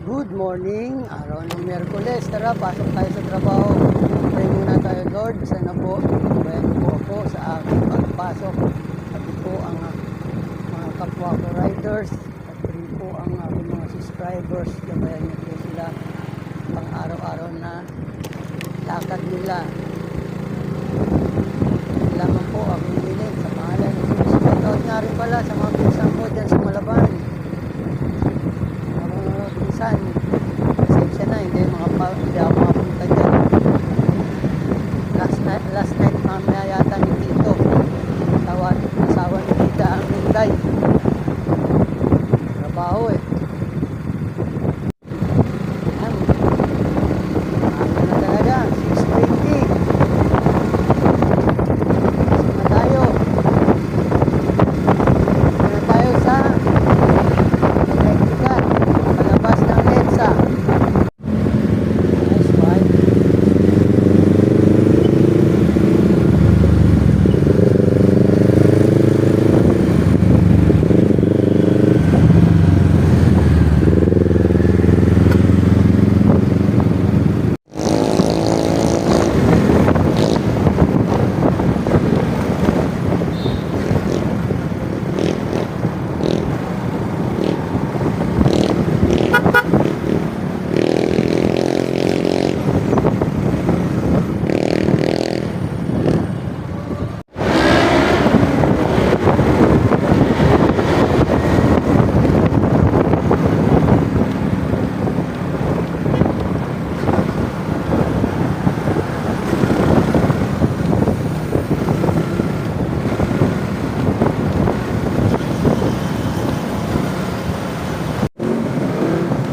Good morning, araw ng Miyerkules. Tara, pasok tayo sa trabaho. Pray muna tayo, Lord. Sana po, bayan po ako sa aking pagpasok. Pati po ang mga kapwa ko riders. At rin po ang aking mga subscribers. Gabayan niyo po sila pang araw-araw na lakad nila. Lamang po aking bilin sa pangalan ng Jesus. Shoutout nga rin pala sa mga pinsan ko dyan sa Malaban. Pasensya na, hindi ako makapunta dyan. Last night mamaya yata ni Tito, asawa ni Tita ang Minday, trabaho yan, maaga na talaga, 6:20. Pasok na tayo sa electrical palabas ng EDSA. Nice one.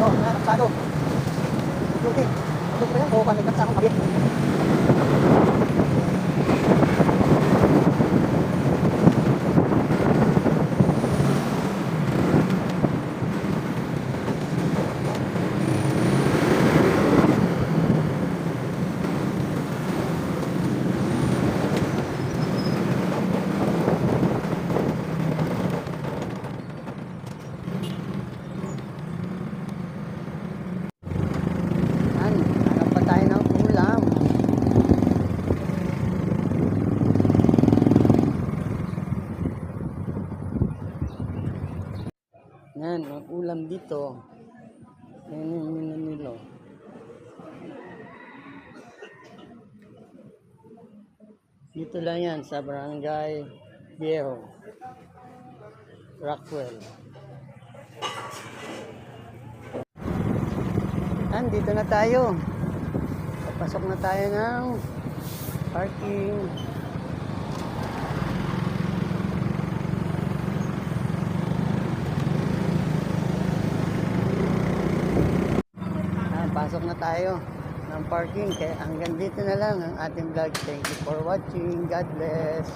Nakasado. Okay. Ito pa yan. O, kami sa akong kabit. Yan, ang ulam dito. Yan yung minanilo. Dito lang yan sa Barangay Viejo, Rockwell. Yan, dito na tayo. Papasok na tayo ng parking. Pasok na tayo ng parking. Kaya hanggang dito na lang ang ating vlog. Thank you for watching. God bless.